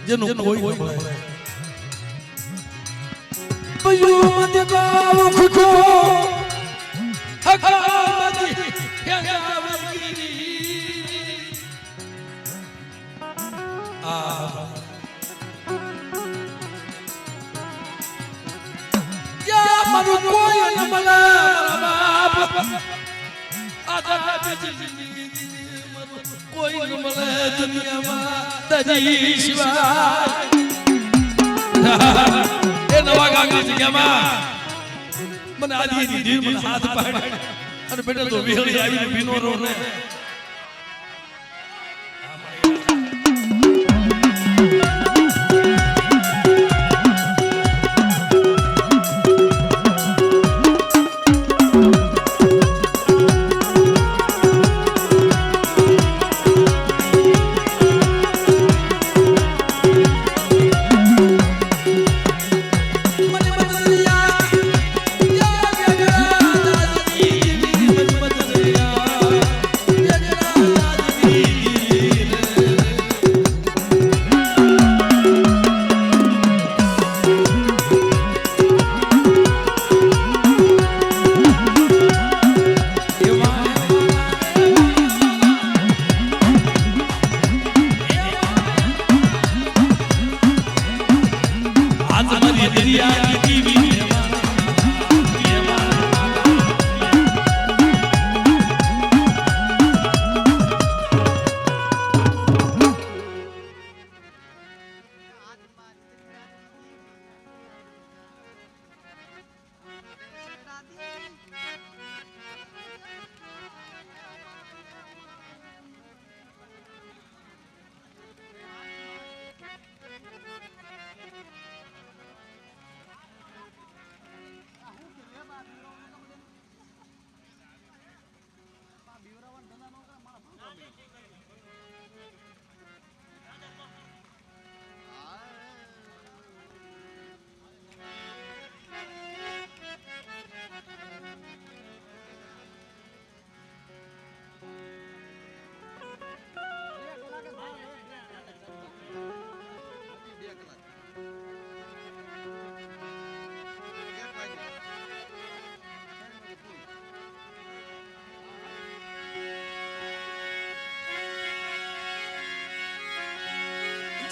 જેનું કોઈ હોય કોઈ ન મળે દુનિયામાં તજી શિવાય એ નવા ગામની જગ્યામાં મને આજી દીધી મને હાથ પાડ અને બેટા તો વિહળી આવીને ભીનો રો ને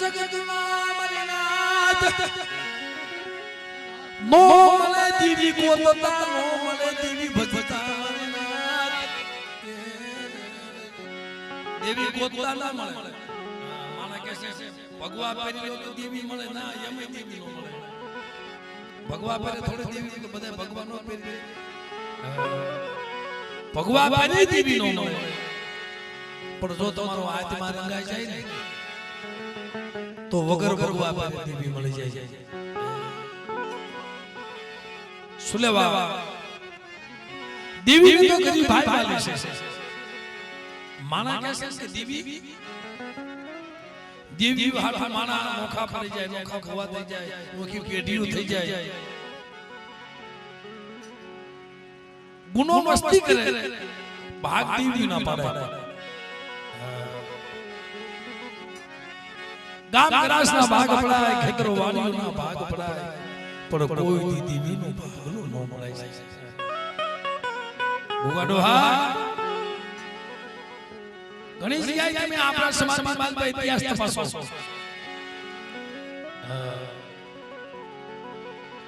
જગતમાં મલિનાથ નો મળે દીવી ગોતતા નો મળે દીવી ભજતા મલિનાથ દેવી ગોતતા ના મળે માને કે છે ભગવા પહેરી લો તો દેવી મળે ના એમે દેવી નો મળે ભગવા પહેરે થોડી દેવી તો બધા ભગવાન નો પહેરી ભગવા પહેરી દેવી નો મળે પણ જો તમારો આત્મા રંગાઈ જાય ને તો વગર ભગવા પાસે દેવી મળી જાય. સુલેવા દેવી તો કરી ભાઈ વાલી છે. માણા કહે છે કે દેવી હાથ માણા નોખા પડી જાય, નોખા ખવા થઈ જાય, નોખી કેડીયું થઈ જાય, ગુનો મસ્તી કરે, ભાગ દેવી ના પાડે. ગામ ગ્રાસના ભાગ પડાય, ખેતરો વાડીઓના ભાગ પડાય, પણ કોઈ દેવીનો ભાગનો ન મળે છે. ભોગાડો હા ઘણી જગ્યાએ તમે આપણા સમાજમાં બાદ ઇતિહાસ તપાસો.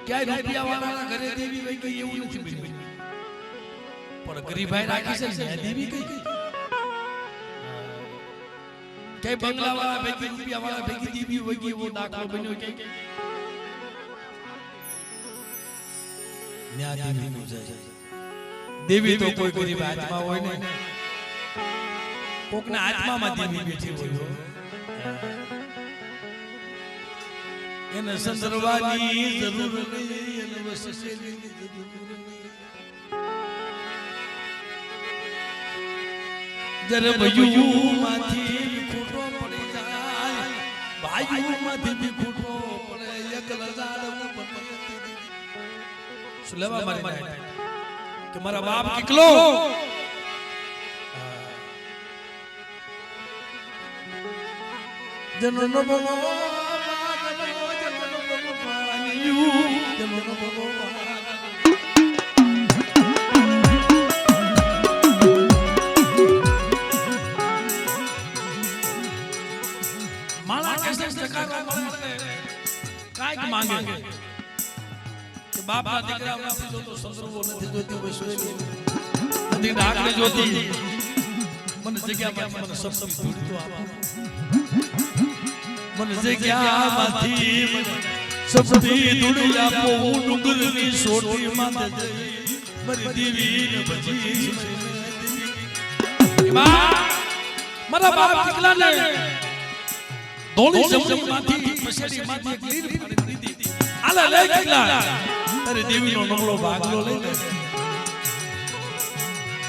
ક્યાંય રૂપિયા વાળાના ઘરે દેવી વઈ ગઈ એવું નથી બન્યું, પણ ગરીબાઈ રાખી છે ને દેવી કઈ ગઈ. ક્યાંય બંગલા વાળા ભેગી રૂપિયા વાળા ભેગી દેવી વઈ ગઈ એવો દાખલો બન્યો કે ન્યા દેવીનું જાય. દેવી તો કોઈ ગરીબ આત્મા હોય ને, કોકના આત્મામાં દેવી બેઠી હોય, એને સંદર્ભની જરૂર નહીં, એને વસેલી જરૂર નહીં. જરે ભયુમાંથી ખોટો પડી જાય, ભાઈઓમાંથી બી ખોટો પડે, એક લજાડવું પડે. સુલેવા મારી કે મારા બાપ કેટલો જનનો માલા કેસે ટકા કાઈક માંગે કે બાપા દીકરા નથી જોતો, સંદર્ભો નથી જોતી, વૈશ્વરી નથી ડાકરી જોતી, મને જગ્યામાંથી મને શબ્દ જોડતો આપો, મને જગ્યામાંથી મને શબ્દ જોડી આપો. હું ડુંગરની સોટી માથે જઈ મારી દેવીને ભજી મારા બાપ દીકરાને ધોળી જમણીમાંથી પછેડીમાંથી એક લીર ફાડી દીધી. આલા લે દીકરા તારી દેવીનો નમળો ભાગલો લઈ લે.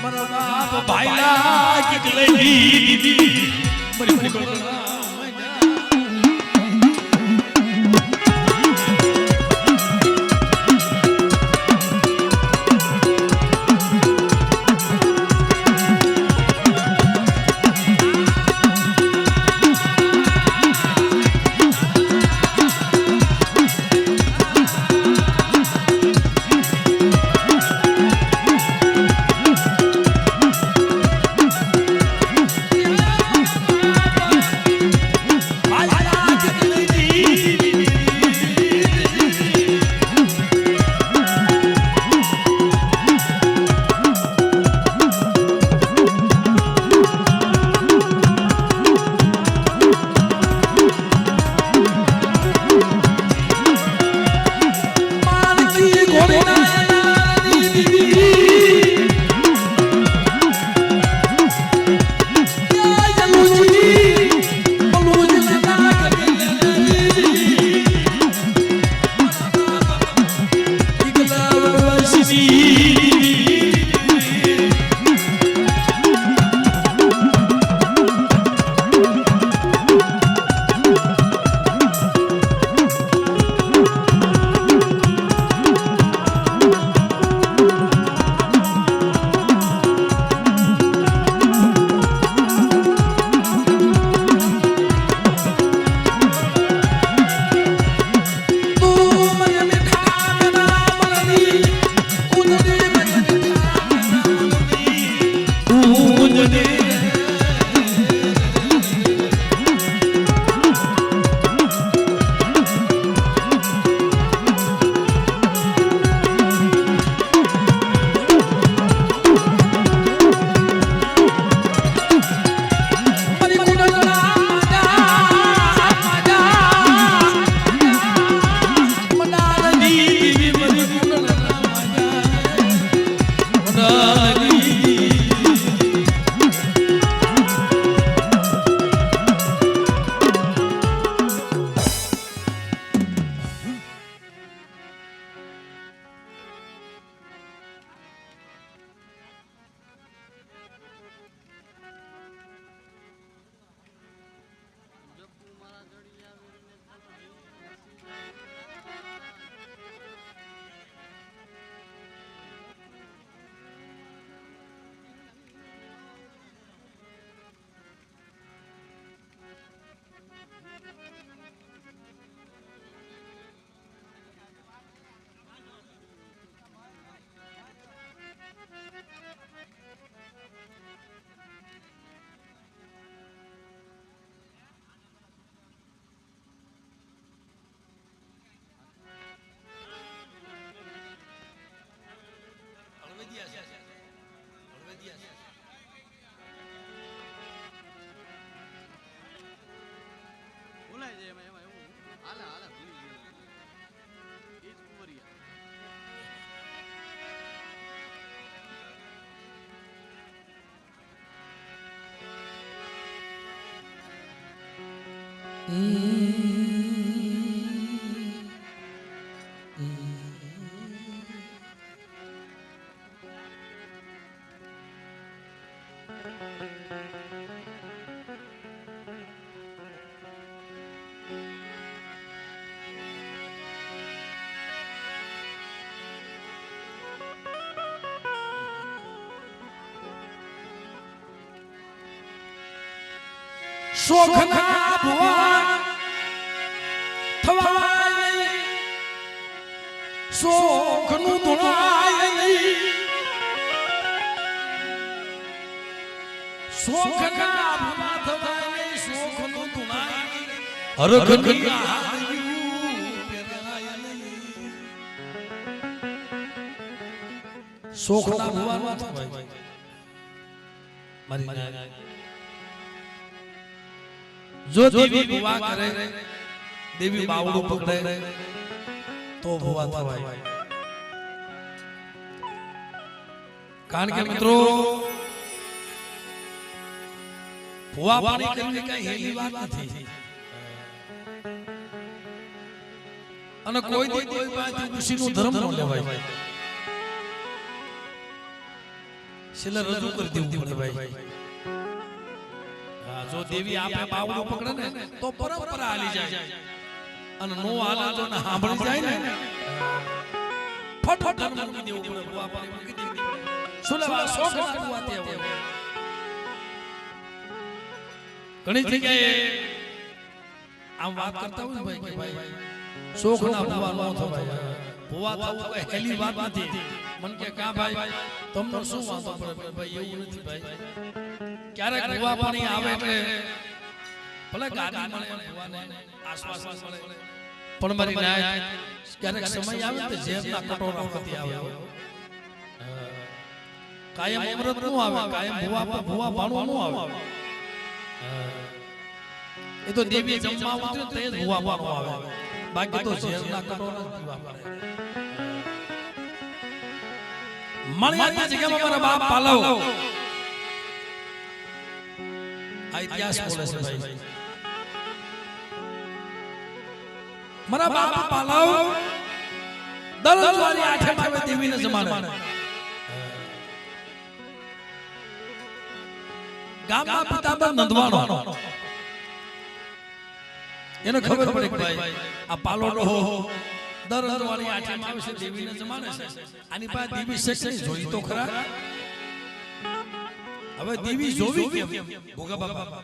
મારા બાપ ભાઈલા કે લઈ દીધી મારી ફોટો શોખના ભુવન થવાય નહીં, શોખનું ધુણાય નહીં, શોખના ભુવન થવાય નહીં, શોખનું ધુણાય નહીં, હરખની હાર્યું પહેરાય નહીં. શોખના ભુવન થવાય મારી જો દેવી ભુવા કરે, દેવી બાવડું પકડે તો ભુવા થવાય. કારણ કે મિત્રો ભુવા પાણી કરવી કઈ હેલી વાત નથી. અને કોઈ દી કોઈ પાસે ખુશીનું ધર્મ ન લેવાય. છેલ્લે રજૂ કરી દેવું પડે ભાઈ. જો દેવી આપે બાવડું પકડે ને તો પરંપરા હાલી જાય, અને નો હાલે તો ને સાંભળી જાય ને ફટફટ ધર્મ મૂકી દેવું પડે. ભુવા પાણી મૂકી દેવું પડે. શું લેવા શોખ ના ભુવા તે હોય. ઘણી જગ્યાએ આમ વાત કરતા હોય ભાઈ કે ભાઈ શોખ ના ભુવા ન થવાય. ભુવા થવું કઈ હેલી વાત નથી. મન કે કા ભાઈ તમને શું વાંધો પડે ભાઈ, એવું નથી ભાઈ. ક્યારેક ભુવા પાણી આવે એટલે ભલે ગાડી મળે, ભુવાને આશ્વાસન મળે, પણ મારી નાય ક્યારેક સમય આવે તો જેમના કટોરા પતિ આવે. કાયમ અમૃત નું આવે, કાયમ ભુવા પાણું નું આવે. એ તો દેવી જમવા ઉતરે તે જ ભુવા પાણું આવે, બાકી તો જેમના કટોરા પીવા પડે. મળ્યા જગ્યામાં મારા બાપ પાલવ આ ઇતિહાસ બોલે છે ભાઈ. મારા બાપ પાલવ દરરોજ આઠે આવે દેવીને જમાડે. ગામના પિતાંબર નંદવાણો એને ખબર પડે કે ભાઈ આ પાલોડો દરરોજ વાળી આઠે આવે છે દેવીને જમાડે છે. આની પાસે દેવી શક્તિ જોઈ તો ખરા. હવે દેવી જોવી કેમ ભોગા બાપા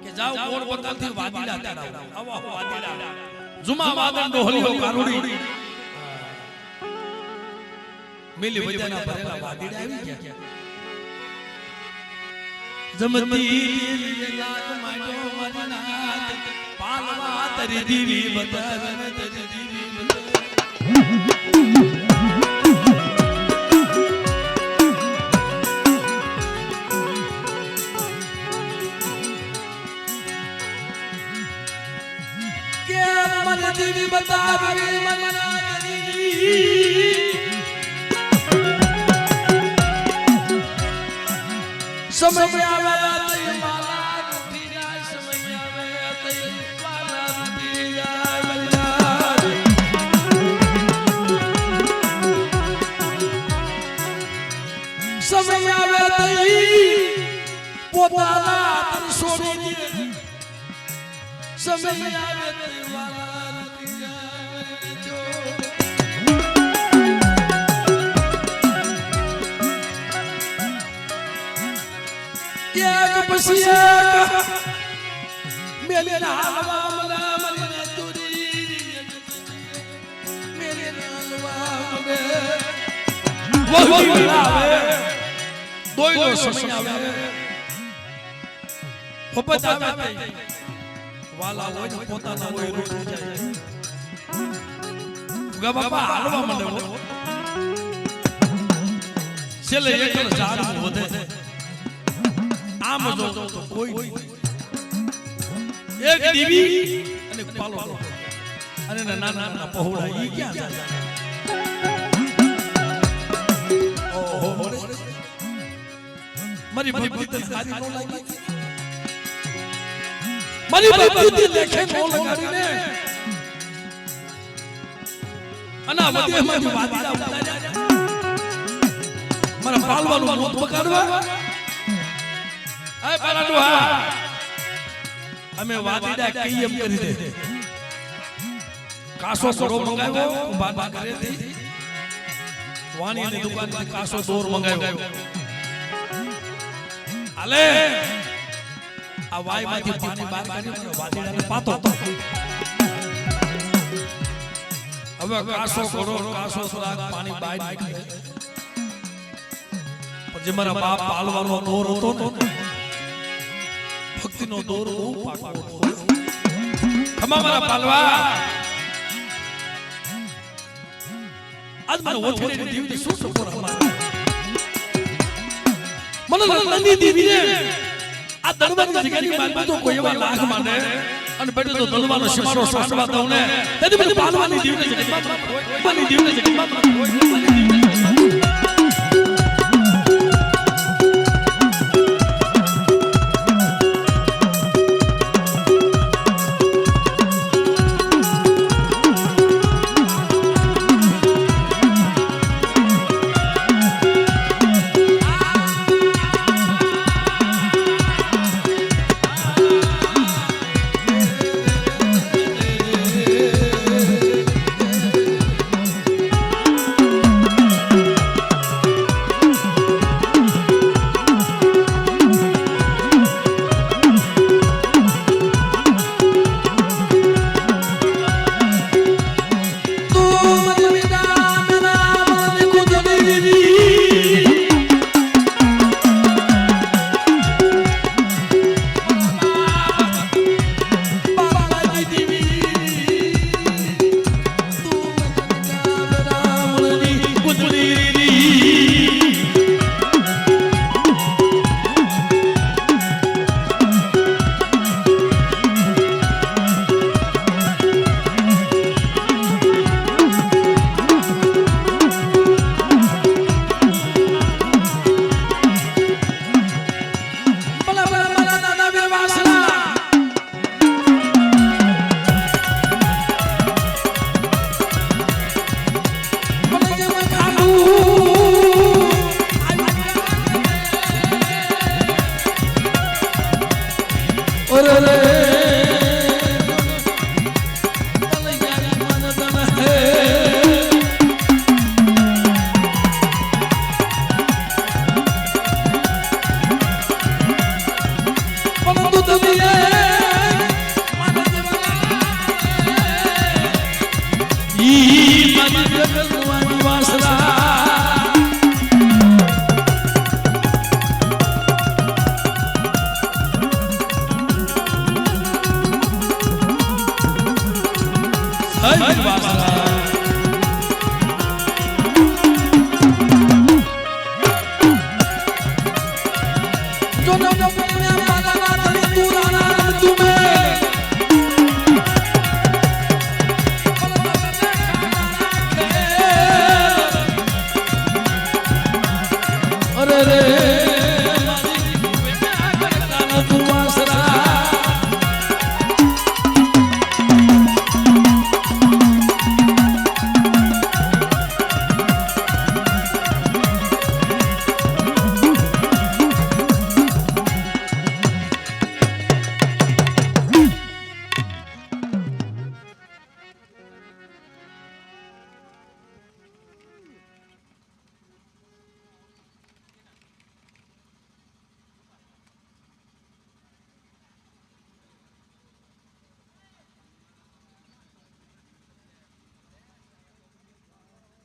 કે જાવ કોણ બતાવથી વાદીડા તેડાવ. આવો વાદીડા જુમા વાદન ડોહલીઓ કારુડી મિલી વજાના ભરેલા વાદીડા આવી ગયા. જમતી દેવી લાગ માંડો મરનાત પાલવા તરી દેવી બતાવે તરી દેવી બતાવે. દેવી બતાવે મને સમય આવે તઈ માલા રૂઠી જાય, સમય આવે તઈ માલા રૂઠી જાય. સમય આવે તઈ પોતાના તન છોડી દે, સમય આવે તઈ માલા પછી મેલે હાલવા મલા મને તુરી મેલે હાલવા મને વહી આવે દોયનો સમય આવે હોપત આવે વાલા હોય પોતાના હોય રૂઠી જાય. ગા બાપા હાલવા મને છેલ્લે એકલ ઝાડ વધે આમ જો તો કોઈ એક દીવી અને પાલો અને નાના નાના પહોળા ઈ ક્યાં જાય ઓહો મારી ભક્તિ તને સારી નો લાગી મારી ભક્તિ લેખે નો લગાડીને અના વધેમાંથી વાદીડા ઉતાર્યા મારા પાલવાનું મોત બગાડવા આ પાલાડો હા અમે વાદીડા કઈ એમ કરી દે કાસો સરો મંગાવ્યો બાબા કરે દે વાણીની દુકાનથી કાસો દોર મંગાવ્યો આલે આ વાયમાંથી પાણી બહાર કાઢી વાદીડાને પાતો હવે કાસો કરો કાસો સુરાગ પાણી બહાર નીકળે જે મારા બાપ પાલવાનો દોર હતો ને ભક્તિનો દોર બહુ પાકો હતો ખમા મારા પાલવા આજ મને ઓછળીની દીવની શું સપોર મને નંદી દીવીને આ દરબારની જગ્યાની માનવા તો કોઈ એવા લાખ માંડે અને બેટે તો દલવાનો શિમારો સાસવા દઉં ને તેથી મને પાલવાની દીવની જગ્યામાં